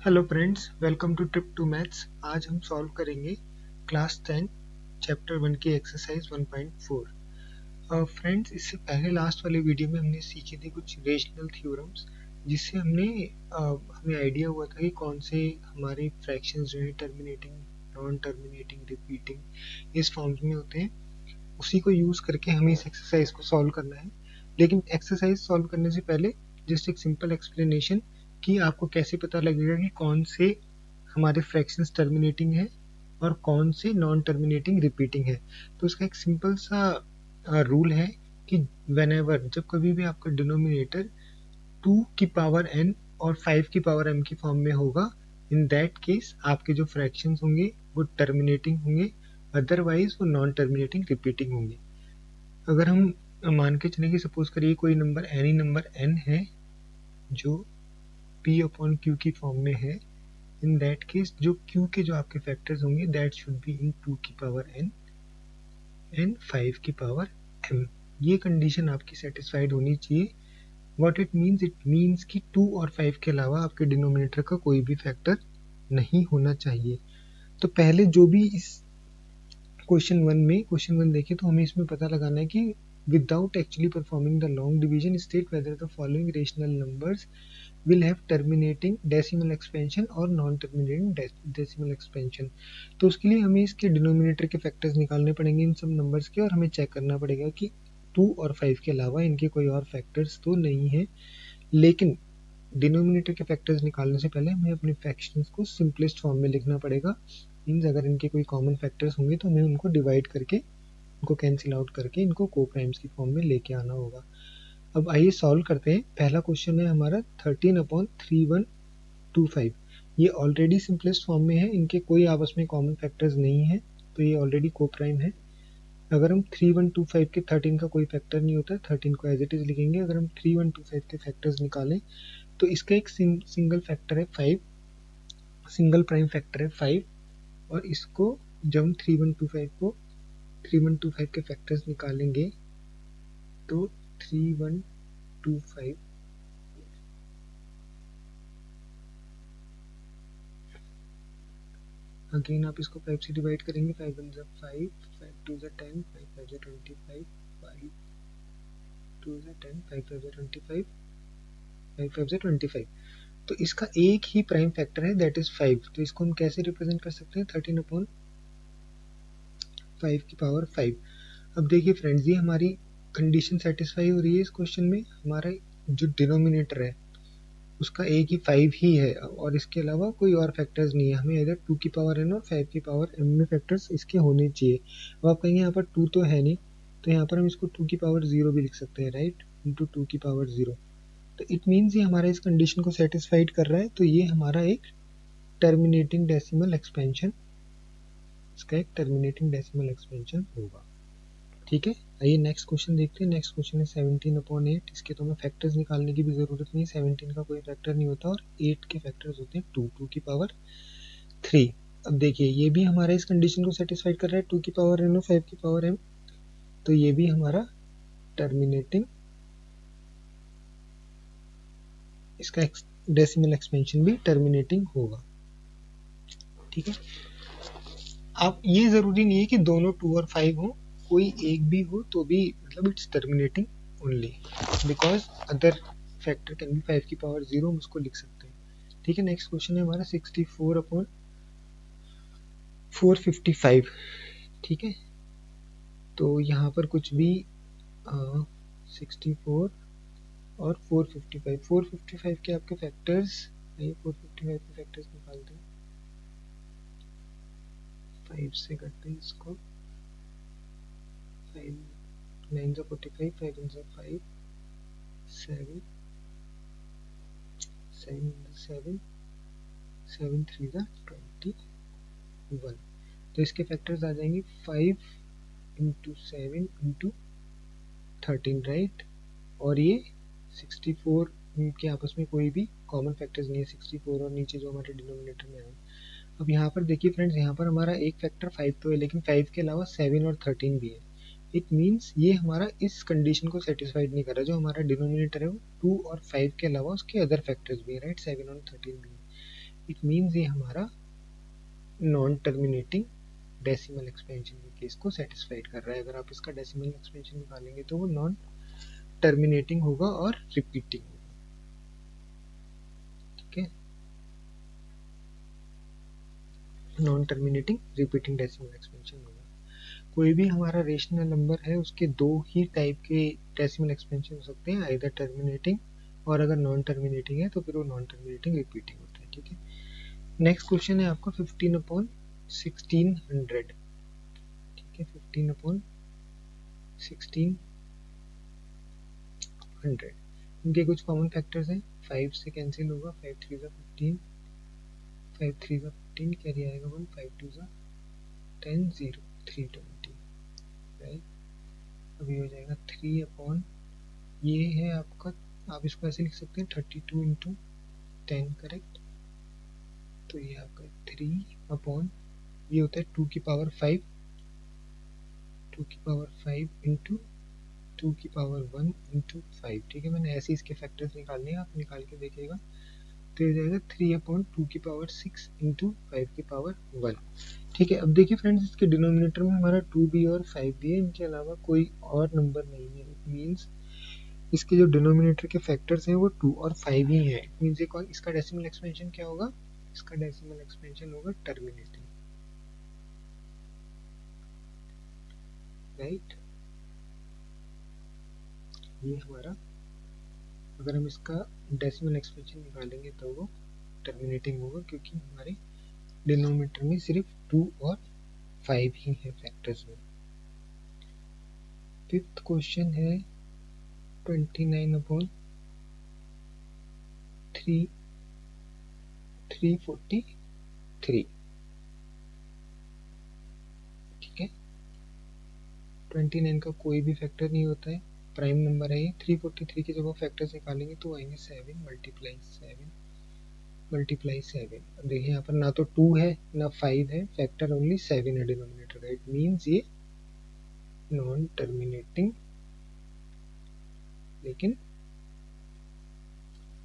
Hello friends, welcome to trip to maths. आज हम solve करेंगे क्लास 10 चैप्टर 1 की एक्सरसाइज 1.4। फ्रेंड्स, इससे पहले लास्ट वाले वीडियो में हमने सीखे थे कुछ रेशनल थ्योरम्स, जिससे हमें आइडिया हुआ था कि कौन से हमारे फ्रैक्शंस जो है टर्मिनेटिंग, नॉन टर्मिनेटिंग, रिपीटिंग इस फॉर्म्स में होते हैं। उसी को यूज़ करके हमें इस एक्सरसाइज को सॉल्व करना है। लेकिन एक्सरसाइज सॉल्व करने से पहले जस्ट एक सिंपल एक्सप्लेनेशन कि आपको कैसे पता लगेगा कि कौन से हमारे फ्रैक्शंस टर्मिनेटिंग है और कौन से नॉन टर्मिनेटिंग रिपीटिंग है। तो उसका एक सिंपल सा रूल है कि व्हेनेवर, जब कभी भी आपका डिनोमिनेटर 2 की पावर n और 5 की पावर m की फॉर्म में होगा, इन दैट केस आपके जो फ्रैक्शंस होंगे वो टर्मिनेटिंग होंगे, अदरवाइज वो नॉन टर्मिनेटिंग रिपीटिंग होंगे। अगर हम मान के चलें कि सपोज करिए कोई नंबर एनी नंबर n है जो p अपॉन q की फॉर्म में है, इन दैट केस जो q के जो आपके फैक्टर्स होंगे दैट शुड बी इन 2 की पावर n एंड 5 की पावर m। ये कंडीशन आपकी सेटिस्फाइड होनी चाहिए। What it means, it means कि 2 और 5 के अलावा आपके डिनोमिनेटर का कोई भी फैक्टर नहीं होना चाहिए। तो पहले जो भी इस क्वेश्चन वन देखें तो हमें इसमें पता लगाना है कि without actually performing the long division state whether the following rational numbers will have terminating decimal expansion और नॉन टर्मिनेटिंग डेसिमल एक्सपेंशन। तो उसके लिए हमें इसके डिनोमिनेटर के फैक्टर्स निकालने पड़ेंगे इन सब नंबर्स के, और हमें चेक करना पड़ेगा कि 2 और 5 के अलावा इनके कोई और फैक्टर्स तो नहीं है। लेकिन डिनोमिनेटर के फैक्टर्स निकालने से पहले हमें अपने फ्रैक्शंस को सिंपलेस्ट फॉर्म में लिखना पड़ेगा। मीन्स अगर इनके कोई कॉमन फैक्टर्स होंगे तो हमें उनको डिवाइड करके, उनको कैंसिल आउट करके इनको को प्राइम्स की फॉर्म में लेके आना होगा। अब आइए सॉल्व करते हैं। पहला क्वेश्चन है हमारा 13/3125। ये ऑलरेडी सिंपलेस्ट फॉर्म में है, इनके कोई आपस में कॉमन फैक्टर्स नहीं है, तो ये ऑलरेडी को प्राइम है। अगर हम 3125 के 13 का कोई फैक्टर नहीं होता, 13 को एज इट इज लिखेंगे। अगर हम 3125 के फैक्टर्स निकालें तो इसका एक सिंगल फैक्टर है 5, सिंगल प्राइम फैक्टर है 5, और इसको जब हम 3125 के फैक्टर्स निकालेंगे तो 3125 अगेन आप इसको 5 से डिवाइड करेंगे, 5 1 5, 5 2 10, 5 5 25, 5 2 10, 5 5 25, 5 5 25। तो इसका एक ही प्राइम फैक्टर है दैट इज 5। तो इसको हम कैसे रिप्रेजेंट कर सकते हैं, 13/5 की पावर 5। अब देखिए फ्रेंड्स, ये हमारी कंडीशन सेटिस्फाई हो रही है। इस क्वेश्चन में हमारा जो डिनोमिनेटर है उसका एक ही 5 ही है और इसके अलावा कोई और फैक्टर्स नहीं है। हमें इधर 2 की पावर n और 5 की पावर m में फैक्टर्स इसके होने चाहिए। अब आप कहेंगे यहाँ पर 2 तो है नहीं, तो यहाँ पर हम इसको 2 की पावर 0 भी लिख सकते हैं, राइट, इंटू 2 की पावर 0। तो इट मीन्स ये हमारा इस कंडीशन को सेटिस्फाइड कर रहा है, तो ये हमारा एक टर्मिनेटिंग डेसिमल एक्सपेंशन, इसका एक टर्मिनेटिंग डेसिमल एक्सपेंशन होगा। ठीक है, आइए नेक्स्ट क्वेश्चन देखते हैं। नेक्स्ट क्वेश्चन है 17/8। इसके तो हमें फैक्टर्स निकालने की भी जरूरत नहीं, 17 का कोई फैक्टर नहीं होता और 8 के फैक्टर्स होते हैं 2 की पावर 3। अब देखिए ये भी हमारा इस कंडीशन को सेटिस्फाइड कर रहा है, 2 की पावर n और 5 की पावर m, तो ये भी हमारा टर्मिनेटिंग, इसका डेसिमल एक्सपेंशन भी टर्मिनेटिंग होगा। ठीक है, आप ये जरूरी नहीं है कि दोनों 2 और 5 हो, कोई एक भी हो तो भी मतलब it's terminating only, because other factor can be 5 की पावर 0, हम उसको लिख सकते हैं। ठीक है, नेक्स्ट क्वेश्चन है हमारा 64/455। ठीक है, तो यहाँ पर कुछ भी 64 और 455 के आपके फैक्टर्स, 455 के फैक्टर्स निकालते हैं, 5 से करते हैं इसको, 5 9 45, 5 5, 7 7 7, 7 3 21। तो इसके फैक्टर्स आ जाएंगे 5 इंटू 7 इंटू 13, राइट। और ये 64 के आपस में कोई भी कॉमन फैक्टर्स नहीं है, 64 और नीचे जो हमारे डिनोमिनेटर में आए। अब यहाँ पर देखिए फ्रेंड्स, यहाँ पर हमारा एक फैक्टर 5 तो है, लेकिन 5 के अलावा 7 और 13 भी है। इट मीन्स ये हमारा इस कंडीशन को सेटिस्फाइड नहीं कर रहा। जो हमारा डिनोमिनेटर है वो 2 और 5 के अलावा उसके अदर फैक्टर्स भी है, राइट, 7 और 13 भी है। इट मीन्स ये हमारा नॉन टर्मिनेटिंग डेसिमल एक्सपेंशन के केस को सेटिस्फाइड कर रहा है। अगर आप इसका डेसिमल एक्सपेंशन निकालेंगे तो वो नॉन टर्मिनेटिंग होगा और रिपीटिंग होगा। ठीक है, non terminating repeating decimal expansion होगा। कोई भी हमारा रेशनल नंबर है उसके दो ही टाइप के डेसिमल एक्सपेंशन हो सकते हैं, आइदर टर्मिनेटिंग और अगर नॉन टर्मिनेटिंग है तो फिर वो नॉन टर्मिनेटिंग रिपीटिंग होता है। ठीक है, नेक्स्ट क्वेश्चन है आपका 15/1600। ठीक है, 15/1600 इनके कुछ कॉमन फैक्टर्स हैं। 5 से कैंसिल होगा, 5 3 15, 5 3 15 कैरी आएगा 1, 5 2 10 0 320 राइट। अभी हो जाएगा 3 अपॉन ये है आपका, आप इसको ऐसे लिख सकते हैं 32 इंटू 10 करेक्ट। तो ये आपका 3 अपॉन ये होता है 2 की पावर 5, 2 की पावर 5 इंटू 2 की पावर 1 इंटू 5। ठीक है, मैंने ऐसे इसके फैक्टर्स निकालने हैं, आप निकाल के देखिएगा। तो ये जाएगा 3 अपॉन 2 की पावर 6 इंटू 5 की पावर 1। ठीक है, अब देखिए फ्रेंड्स, इसके डिनोमिनेटर में हमारा 2b और 5b है, इनके अलावा कोई और नंबर नहीं है। इट मीन्स इसके जो डिनोमिनेटर के फैक्टर्स हैं वो 2 और 5 ही हैं। इट मीन्स इसका डेसिमल एक्सपेंशन क्या होगा? इसका डेसिमल एक्सपेंशन होगा टर्मिनेटिंग, राइट। ये हमारा, अगर हम इसका डेसिमल एक्सपेंशन निकालेंगे तो वो टर्मिनेटिंग होगा, क्योंकि हमारे डिनोमिनेटर में सिर्फ 2 और 5 ही है फैक्टर्स में। फिफ्थ क्वेश्चन है 29/343। ठीक है, 29 का कोई भी फैक्टर नहीं होता है, प्राइम नंबर है ये। 343 के जब आप फैक्टर्स निकालेंगे तो आएंगे 7 मल्टीप्लाई 7 मल्टीप्लाई 7। अब देखिए यहाँ पर ना तो 2 है ना 5 है, फैक्टर ओनली 7 है डिनोमिनेटर का। इट मीन्स ये नॉन टर्मिनेटिंग लेकिन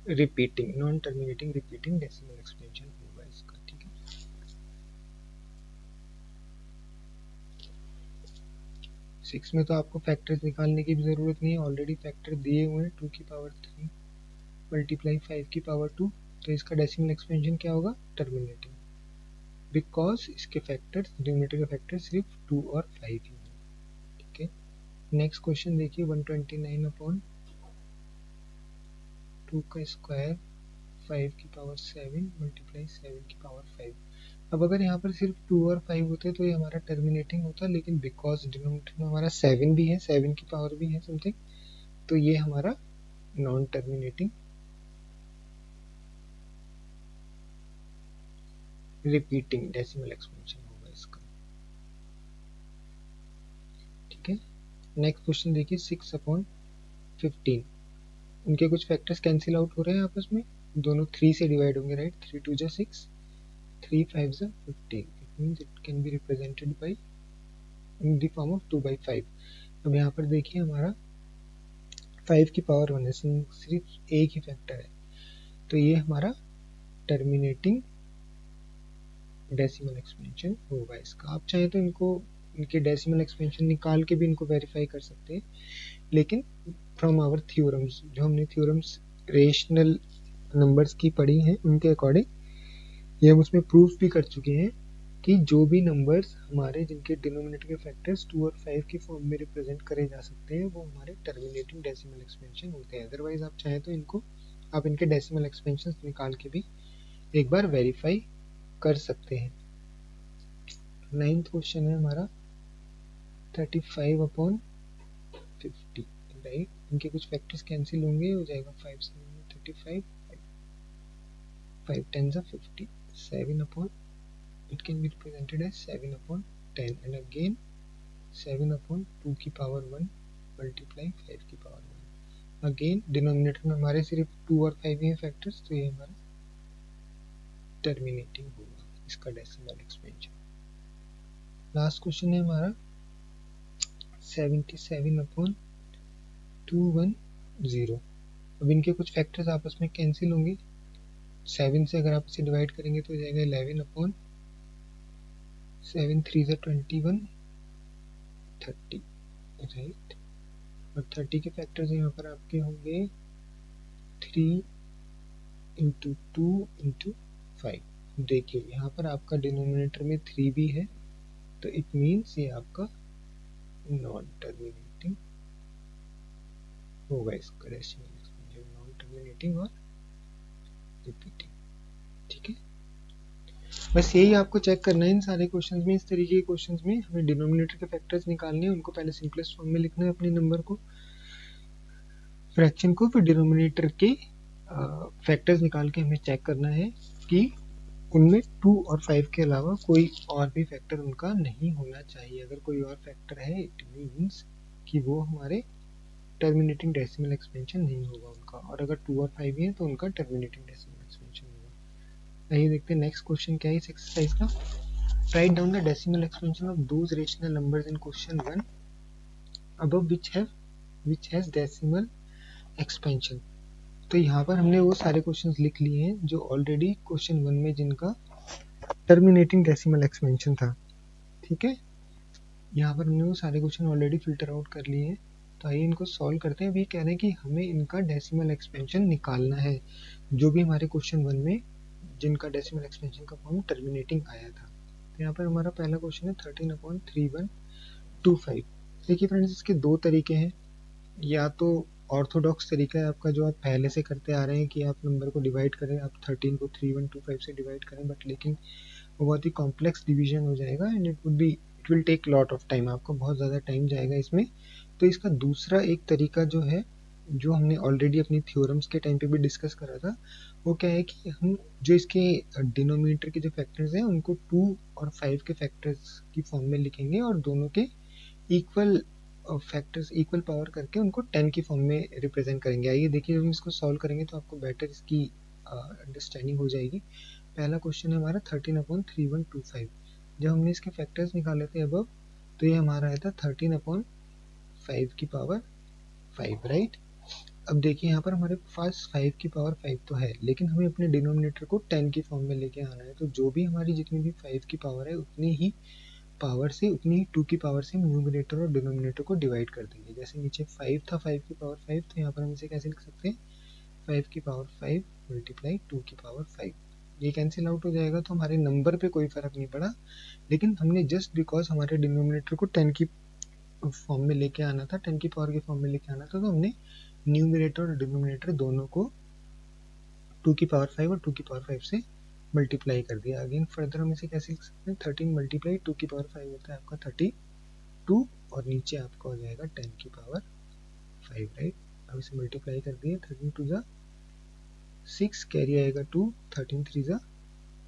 repeating, non terminating repeating decimal expansion होगा इसका। ठीक है, सिक्स में तो आपको फैक्टर्स निकालने की भी जरूरत नहीं है, ऑलरेडी फैक्टर दिए हुए हैं। 2 की पावर 3 मल्टीप्लाई 5 की पावर 2, तो इसका डेसिमल एक्सपेंशन क्या होगा? टर्मिनेटिंग, बिकॉज इसके फैक्टर्स, डिनोमिनेटर के फैक्टर सिर्फ 2 और 5 ही हैं। ठीक है, नेक्स्ट क्वेश्चन देखिए 129/2 का स्क्वायर 5 की पावर 7 मल्टीप्लाई 7 की पावर 5। अब अगर यहाँ पर सिर्फ 2 और 5 होते तो ये हमारा टर्मिनेटिंग होता, लेकिन बिकॉज डिनोमिनेटर में हमारा 7 भी है, 7 की पावर भी है समथिंग, तो ये हमारा non terminating repeating decimal expansion होगा इसका। ठीक है, नेक्स्ट क्वेश्चन देखिए 6/15। उनके कुछ फैक्टर्स कैंसिल आउट हो रहे हैं आपस में, दोनों 3 से डिवाइड होंगे, right. 3 2 6, 3 5 15। It means it can be represented by in the form of 2/5। अब यहाँ पर देखिए हमारा 5 की पावर 1 है, सिर्फ एक ही फैक्टर है, तो ये हमारा टर्मिनेटिंग डेसिमल एक्सपेंशन होगा इसका। आप चाहे तो इनको, इनके डेसिमल एक्सपेंशन निकाल के भी इनको वेरीफाई कर सकते हैं, लेकिन फ्रॉम आवर थ्योरम्स, जो हमने थ्योरम्स रेशनल नंबर्स की पढ़ी हैं, उनके अकॉर्डिंग ये हम उसमें प्रूफ भी कर चुके हैं कि जो भी नंबर्स हमारे जिनके डिनोमिनेटर के फैक्टर्स 2 और 5 की फॉर्म में रिप्रेजेंट करे जा सकते हैं वो हमारे टर्मिनेटिंग डेसिमल एक्सपेंशन होते हैं। अदरवाइज आप चाहें तो इनको, आप इनके डेसिमल एक्सपेंशन निकाल के भी एक बार वेरीफाई कर सकते हैं। नाइन्थ क्वेश्चन है हमारा 35/50, राइट। इनके कुछ फैक्टर्स कैंसिल होंगे, हो जाएगा 5 7 35, 5 10 50, 7 upon, it can be represented as 7/10 and again 7/2 की पावर 1 मल्टीप्लाई 5 की पावर 1। अगेन डिनोमिनेटर में हमारे सिर्फ 2 और 5 ही फैक्टर्स, तो ये हमारा टर्मिनेटिंग होगा इसका डेसिमल एक्सपेंशन। लास्ट क्वेश्चन है हमारा 77/210। अब इनके कुछ फैक्टर्स आपस में कैंसिल होंगे, 7 से अगर आप इसे डिवाइड करेंगे तो हो जाएगा 11 अपॉन 7 3 21 30, राइट। और 30 के फैक्टर्स यहाँ पर आपके होंगे 3 इंटू 2 इंटू 5। देखिए यहाँ पर आपका डिनोमिनेटर में 3 भी है, तो इट मीन्स ये आपका नॉन टर्मिनेटिंग होगा, इसका डेसिमल एक्सपेंशन नॉन टर्मिनेटिंग और रिपीटिंग, ठीक है। बस यही आपको चेक करना है इन सारे क्वेश्चंस में। इस तरीके के क्वेश्चंस में हमें डिनोमिनेटर के फैक्टर्स निकालने हैं, उनको पहले सिंपलेस्ट फॉर्म में लिखना है अपने नंबर को, फ्रैक्शन को, फिर डिनोमिनेटर के फैक्टर्स निकाल के हमें चेक करना है कि उनमें 2 और 5 के अलावा कोई और भी फैक्टर उनका नहीं होना चाहिए। अगर कोई और फैक्टर है इट मीन्स कि वो हमारे टर्मिनेटिंग डेसिमल एक्सपेंशन नहीं होगा उनका, और अगर 2 और 5 है तो उनका टर्मिनेटिंग डेसिमल एक्सपेंशन होगा। आइए देखते हैं नेक्स्ट क्वेश्चन क्या है इस एक्सरसाइज का। Write down the decimal expansion of those rational numbers in question 1 above which has decimal expansion। तो यहाँ पर हमने वो सारे क्वेश्चंस लिख लिए हैं जो ऑलरेडी क्वेश्चन 1 में जिनका टर्मिनेटिंग डेसिमल एक्सपेंशन था, ठीक है। यहाँ पर हमने वो सारे क्वेश्चन ऑलरेडी फिल्टर आउट कर लिए हैं। तो आइए इनको सॉल्व करते हैं। अभी कह रहे हैं कि हमें इनका डेसिमल एक्सपेंशन निकालना है, जो भी हमारे क्वेश्चन 1 में जिनका डेसिमल एक्सपेंशन का फॉर्म टर्मिनेटिंग आया था। तो यहाँ पर हमारा पहला क्वेश्चन है 13/3125। देखिए फ्रेंड्स, इसके दो तरीके हैं। या तो ऑर्थोडॉक्स तरीका है आपका, जो आप पहले से करते आ रहे हैं कि आप नंबर को डिवाइड करें, आप 13 को 3125 से डिवाइड करें, बट लेकिन वो बहुत ही कॉम्प्लेक्स डिवीजन हो जाएगा and it will take lot of time, आपको बहुत ज़्यादा टाइम जाएगा इसमें। तो इसका दूसरा एक तरीका जो है, जो हमने ऑलरेडी अपनी थ्योरम्स के टाइम पे भी डिस्कस करा था, वो क्या है कि हम जो इसके डिनोमिनेटर के जो फैक्टर्स हैं उनको 2 और 5 के फैक्टर्स की फॉर्म में लिखेंगे और दोनों के इक्वल फैक्टर्स इक्वल पावर करके उनको 10 की फॉर्म में रिप्रेजेंट करेंगे। आइए देखिए, जब हम इसको सॉल्व करेंगे तो आपको बेटर इसकी अंडरस्टैंडिंग हो जाएगी। पहला क्वेश्चन है हमारा 13/3125। जब हमने इसके फैक्टर्स निकाले थे अबव, तो ये हमारा आया था 13/5 की पावर 5, राइट। अब देखिए यहाँ पर हमारे पास 5 की पावर 5 तो है, लेकिन हमें अपने डिनोमिनेटर को 10 की फॉर्म में लेके आना है। तो जो भी हमारी जितनी भी 5 की पावर है उतनी ही पावर से, उतनी ही 2 की पावर से हम न्यूमिनेटर और डिनोमिनेटर को डिवाइड कर देंगे। जैसे नीचे 5 था, 5 की पावर 5, तो यहाँ पर हम इसे कैसे लिख सकते हैं, 5 की पावर 5 मल्टीप्लाई 2 की पावर 5। ये कैंसिल आउट हो जाएगा, तो हमारे नंबर पे कोई फर्क नहीं पड़ा, लेकिन हमने जस्ट बिकॉज हमारे डिनोमिनेटर को 10 की फॉर्म में लेके आना था, 10 की पावर की फॉर्म में लेके आना था, तो हमने न्यूमिनेटर और डिनोमिनेटर दोनों को 2 की पावर 5 और 2 की पावर 5 से मल्टीप्लाई कर दिया। अगेन फर्दर हम इसे कैसे लिख सकते हैं, 13 मल्टीप्लाई 2 की पावर 5 होता है आपका 32, और नीचे आपका हो जाएगा 10 की पावर 5, राइट। अब इसे मल्टीप्लाई कर दिए, 13 2 जा 6, कैरी आएगा 2, 13 3 जा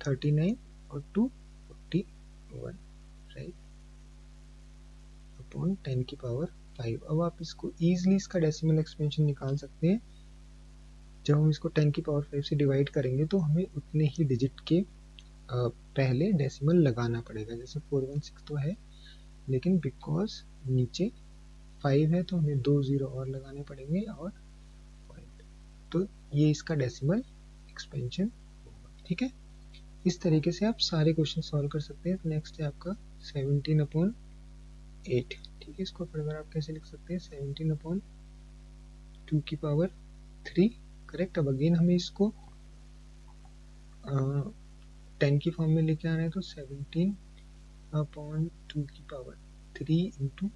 39 और 2 41, राइट, अपॉन 10 की पावर 5। अब आप इसको ईजिली इसका डेसिमल एक्सपेंशन निकाल सकते हैं। जब हम इसको 10 की पावर 5 से डिवाइड करेंगे तो हमें उतने ही डिजिट के पहले डेसिमल लगाना पड़ेगा। जैसे 416 तो है, लेकिन बिकॉज नीचे 5 है तो हमें 2 0 और लगाने पड़ेंगे और पॉइंट, तो ये इसका डेसिमल एक्सपेंशन होगा, ठीक है। इस तरीके से आप सारे क्वेश्चन सॉल्व कर सकते हैं। नेक्स्ट है आपका 17/8, ठीक है। इसको फर्दर आप कैसे लिख सकते हैं, 17/2 की पावर 3, करेक्ट। अब अगेन हमें इसको 10 की फॉर्म में लेके आना है, तो 17/2 की पावर 3 इंटू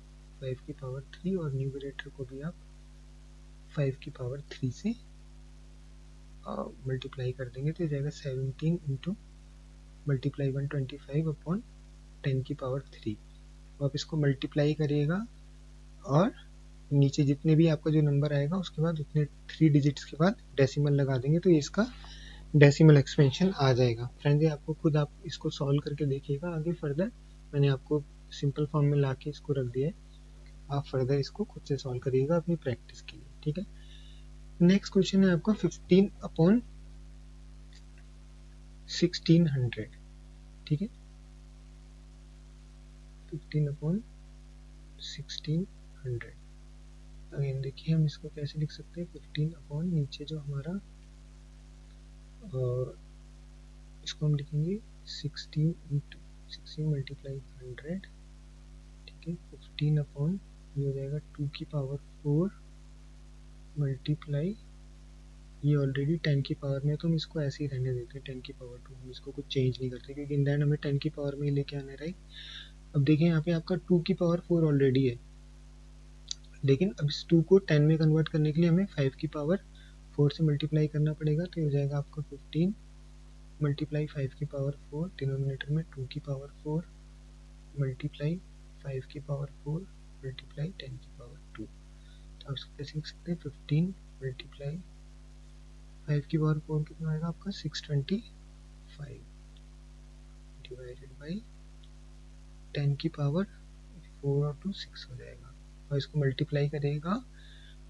5 की पावर 3, और न्यूमरेटर को भी आप 5 की पावर 3 से मल्टीप्लाई कर देंगे, तो जाएगा 17 इंटू मल्टीप्लाई 125 अपॉन 10 की पावर 3। तो आप इसको मल्टीप्लाई करिएगा और नीचे जितने भी आपका जो नंबर आएगा उसके बाद उतने 3 डिजिट्स के बाद डेसिमल लगा देंगे, तो इसका डेसिमल एक्सपेंशन आ जाएगा। फ्रेंड्स, आपको खुद आप इसको सॉल्व करके देखिएगा। आगे फर्दर मैंने आपको सिंपल फॉर्म में लाके इसको रख दिया है, आप फर्दर इसको खुद से सॉल्व करिएगा अपनी प्रैक्टिस के लिए, ठीक है। नेक्स्ट क्वेश्चन है आपका 15/1600, ठीक है, 15/1600। अगेन देखिए हम इसको कैसे लिख सकते हैं, 15 अपॉन नीचे जो हमारा और इसको हम लिखेंगे 16 मल्टीप्लाई 100, ठीक है, 15 अपॉन ये हो जाएगा 2 की पावर 4 मल्टीप्लाई, ये ऑलरेडी 10 की पावर में है तो हम इसको ऐसे ही रहने देते हैं 10 की पावर 2, हम इसको कुछ चेंज नहीं करते क्योंकि इन दैट हमें 10 की पावर में ही लेके आना है, राइट। अब देखिए यहाँ पे आपका 2 की पावर 4 ऑलरेडी है, लेकिन अब इस 2 को 10 में कन्वर्ट करने के लिए हमें 5 की पावर 4 से मल्टीप्लाई करना पड़ेगा, तो ये हो जाएगा आपका 15 मल्टीप्लाई 5 की पावर 4, डिनोमिनेटर में 2 की पावर 4 मल्टीप्लाई 5 की पावर 4 मल्टीप्लाई 10 की पावर 2, तो आप इसको कैसे लिख सकते हैं 15 मल्टीप्लाई 5 की पावर 4 कितना आएगा आपका 625 डिवाइडेड बाई 10 की पावर 4 और 2 6 हो जाएगा, और इसको मल्टीप्लाई करेगा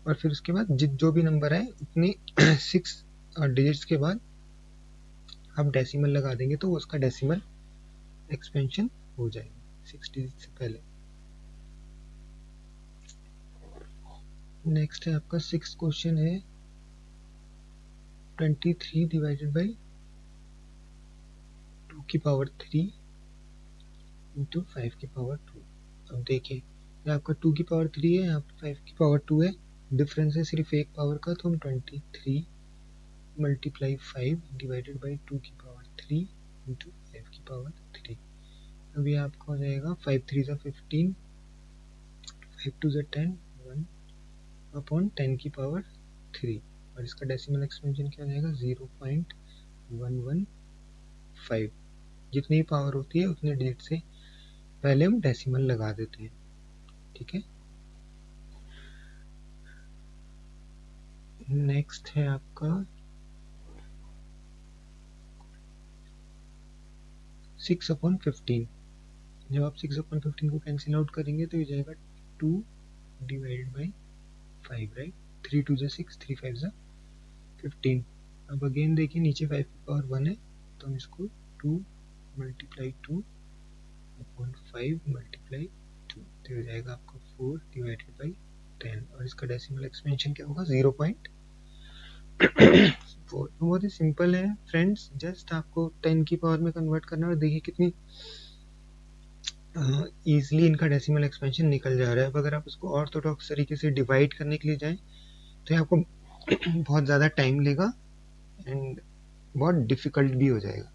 और फिर उसके बाद जो भी नंबर है उतने 6 डिजिट्स के बाद आप डेसिमल लगा देंगे तो उसका डेसिमल एक्सपेंशन हो जाएगा 6 डिजिट से पहले। नेक्स्ट है आपका 6 क्वेश्चन है 23 डिवाइडेड बाई 2 की पावर 3 इंटू 5 की पावर 2। अब देखिए ये आपका 2 की पावर 3 है, यहाँ पे 5 की पावर 2 है, डिफरेंस है सिर्फ एक पावर का, तो हम 23 मल्टीप्लाई 5 डिवाइडेड बाई 2 की पावर 3 इंटू 5 की पावर 3। अब ये आपका हो जाएगा 5 3 ज़ा 15, 5 2 ज़ा 10, 1 अपॉन 10 की पावर 3, और इसका डेसिमल एक्सपेंशन क्या हो जाएगा 0.115। जितनी पावर होती है उतने डिजिट से पहले हम डेसिमल लगा देते हैं, ठीक है। नेक्स्ट है आपका 6/15। जब आप 6/15 को कैंसिल आउट करेंगे तो ये जाएगा 2 डिवाइडेड बाई 5, राइट। 3 2 ज़ा 6, 3 5 ज़ा 15। अब अगेन देखिए नीचे 5 की पावर 1 है तो हम इसको 2 मल्टीप्लाई 2 अपॉन 5 मल्टीप्लाई 2, तो हो जाएगा आपका 4 डिवाइडेड बाई 10, और इसका डेसिमल एक्सपेंशन क्या होगा 0.4। बहुत ही सिंपल है फ्रेंड्स, जस्ट आपको 10 की पावर में कन्वर्ट करना है और देखिए कितनी ईजिली इनका डेसिमल एक्सपेंशन निकल जा रहा है। अब अगर आप इसको ऑर्थोडॉक्स तरीके से डिवाइड करने के लिए जाएं तो ये आपको बहुत ज़्यादा टाइम लेगा एंड बहुत डिफिकल्ट भी हो जाएगा।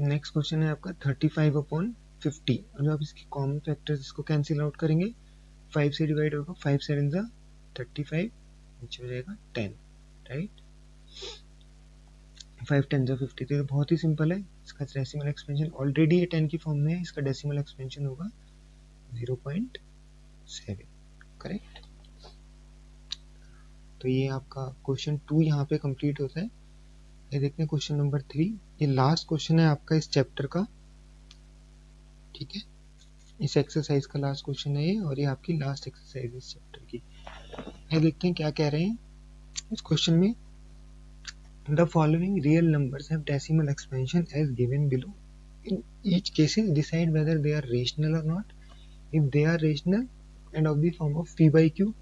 नेक्स्ट क्वेश्चन है आपका 35/50, और जब आप इसके कॉमन फैक्टर्स इसको कैंसिल आउट करेंगे 5 से डिवाइड होगा, 5 7 ज़ा 35, नीचे हो जाएगा 10, राइट। 5 10 ज़ा 50, तो बहुत ही सिंपल है। इसका डेसिमल एक्सपेंशन ऑलरेडी ये 10 की फॉर्म में है, इसका डेसिमल एक्सपेंशन होगा 0.7, करेक्ट। तो ये आपका क्वेश्चन 2 यहाँ पे कंप्लीट होता है। ये देखते हैं क्वेश्चन नंबर 3, ये लास्ट क्वेश्चन है आपका इस चैप्टर का, ठीक है। इस एक्सरसाइज का लास्ट क्वेश्चन है ये, और ये आपकी लास्ट एक्सरसाइज इस चैप्टर की। ये देखते हैं क्या कह रहे हैं इस क्वेश्चन में। The following real numbers have decimal expansion as given below, in each cases decide whether they are rational or not. If they are rational and of the form of p by q,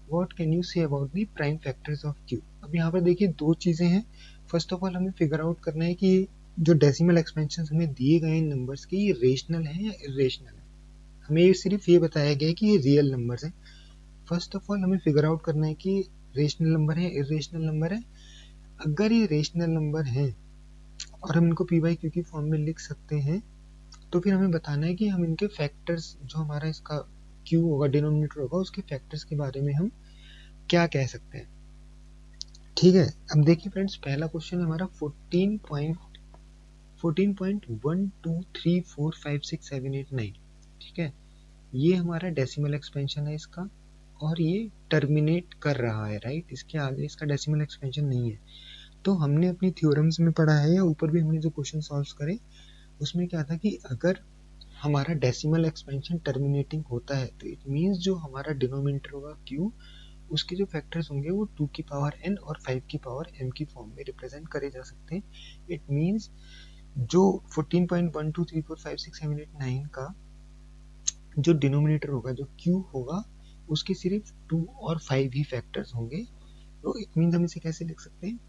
what can you say about the prime factors of q। अब यहाँ पर देखिए दो चीजें हैं। First of all हमें figure out करना है कि जो डेसिमल एक्सपेंशन हमें दिए गए नंबर्स के ये रेशनल हैं या इरेशनल है। हमें सिर्फ ये बताया गया है कि ये रियल नंबर्स हैं। फर्स्ट ऑफ ऑल हमें फिगर आउट करना है कि रेशनल नंबर है इरेशनल नंबर है। अगर ये रेशनल नंबर हैं और हम इनको p by q की फॉर्म में लिख सकते हैं तो फिर हमें बताना है कि हम इनके फैक्टर्स, जो हमारा इसका q होगा डिनोमिनेटर होगा, उसके फैक्टर्स के बारे में हम क्या कह सकते हैं, ठीक है। अब देखिए फ्रेंड्स, पहला क्वेश्चन हमारा 14.123456789, ठीक है। ये हमारा डेसिमल एक्सपेंशन है इसका, और ये टर्मिनेट कर रहा है, राइट। इसके आगे इसका डेसिमल एक्सपेंशन नहीं है। तो हमने अपनी थ्योरम्स में पढ़ा है या ऊपर भी हमने जो क्वेश्चन सॉल्व करे उसमें क्या था कि अगर हमारा डेसिमल एक्सपेंशन टर्मिनेटिंग होता है तो इट मीन्स जो हमारा डिनोमिनेटर होगा q, उसके जो फैक्टर्स होंगे वो 2 की पावर n और 5 की पावर m की फॉर्म में रिप्रेजेंट करे जा सकते हैं। इट मीन्स जो 14.123456789 का जो डिनोमिनेटर होगा, जो q होगा, उसके सिर्फ 2 और 5 ही फैक्टर्स होंगे, तो इट मीन्स हम इसे कैसे लिख सकते हैं,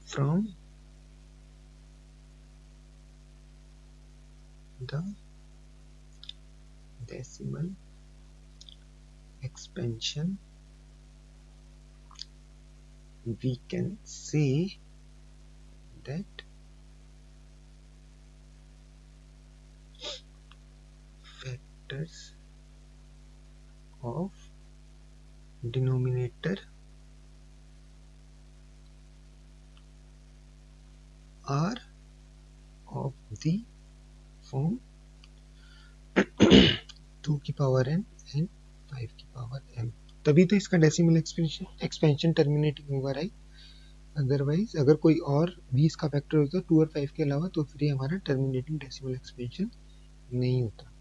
from the decimal expansion we can say that factors of denominator are of the form 2 की पावर n and 5 की पावर m, तभी तो इसका डेसिमल एक्सपेंशन टर्मिनेटिंग होगा, राइट। अदरवाइज अगर कोई और भी इसका फैक्टर होता 2 और 5 के अलावा, तो फिर ये हमारा टर्मिनेटिंग डेसिमल एक्सपेंशन नहीं होता।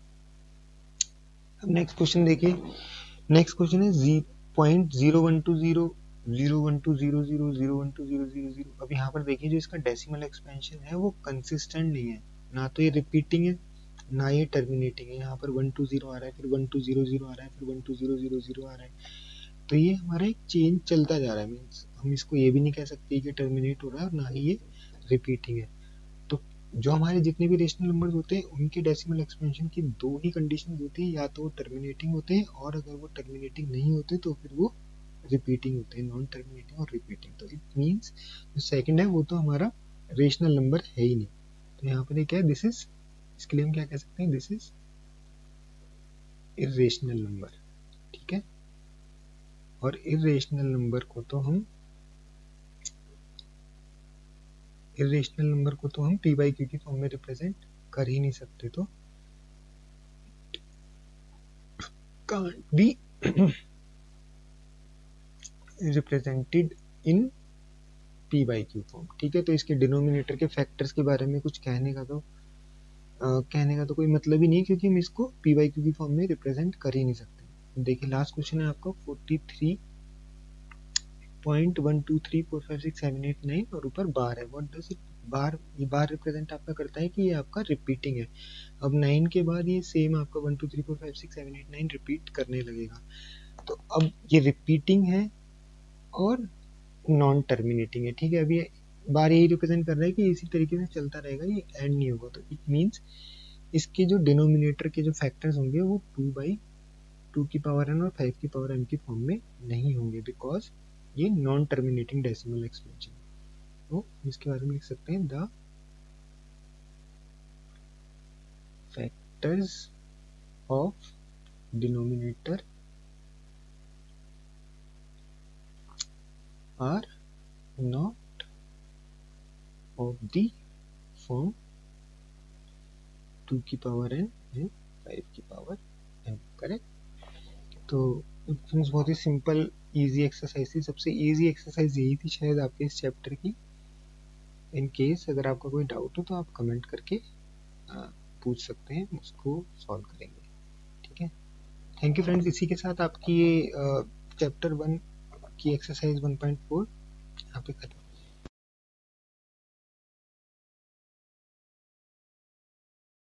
अब नेक्स्ट क्वेश्चन देखिए। नेक्स्ट क्वेश्चन है 0.0120 अब यहाँ पर देखिए जो इसका डेसिमल एक्सपेंशन है वो कंसिस्टेंट नहीं है, ना तो ये रिपीटिंग है ना ये टर्मिनेटिंग है। यहाँ पर 120 आ रहा है, फिर 1200 आ रहा है, फिर 12000 आ रहा है, तो ये हमारा एक चेंज चलता जा रहा है। मीन्स हम इसको ये भी नहीं कह सकते कि टर्मिनेट हो रहा है और ना ही ये रिपीटिंग है। तो जो हमारे जितने भी रेशनल नंबर्स होते हैं उनके डेसिमल एक्सपेंशन की दो ही कंडीशन होती है, या तो वो टर्मिनेटिंग होते हैं और अगर वो टर्मिनेटिंग नहीं होते तो फिर वो रिपीटिंग होते हैं, नॉन टर्मिनेटिंग और रिपीटिंग। तो इट मीन्स जो सेकंड है वो तो हमारा रेशनल नंबर है ही नहीं। तो यहाँ पर क्या है, दिस इज, इसके लिए हम क्या कह सकते हैं, दिस इज इर्रेशनल नंबर, ठीक है। और इर्रेशनल नंबर को तो हम पी बाई क्यू की फॉर्म में रिप्रेजेंट कर ही नहीं सकते, तो can't be represented in p by q form, ठीक है। तो इसके डिनोमिनेटर के फैक्टर्स के बारे में कुछ कहने का तो कोई मतलब ही नहीं, क्योंकि हम इसको p by q की फॉर्म में रिप्रेजेंट कर ही नहीं सकते। देखिए लास्ट क्वेश्चन है आपका 43.123456789 और ऊपर बार है। व्हाट डज इट बार, ये बार रिप्रेजेंट आपका करता है कि ये आपका रिपीटिंग है। अब 9 के बाद ये सेम आपका 1 2 3 4 5 6 7 8 9 रिपीट करने लगेगा। तो अब ये रिपीटिंग है और नॉन टर्मिनेटिंग है, ठीक है। अभी बार यही रिप्रेजेंट कर रहा है कि इसी तरीके से चलता रहेगा, ये एंड नहीं होगा। तो इट मीन्स इसके जो डिनोमिनेटर के जो फैक्टर्स होंगे वो 2 की पावर n और 5 की पावर m की फॉर्म में नहीं होंगे, बिकॉज ये नॉन टर्मिनेटिंग डेसिमल एक्सपेंशन। तो इसके बारे में लिख सकते हैं the factors of denominator are not of the form 2 की पावर n एंड 5 की पावर m, करेक्ट। तो फ्रेंड्स बहुत ही सिंपल इजी एक्सरसाइज थी, सबसे इजी एक्सरसाइज यही थी शायद आपके इस चैप्टर की। इन केस अगर आपका कोई डाउट हो तो आप कमेंट करके पूछ सकते हैं, उसको सॉल्व करेंगे, ठीक है। Thank you friends. इसी के साथ आपकी ये चैप्टर 1 की एक्सरसाइज 1.4 यहाँ पे खत्म।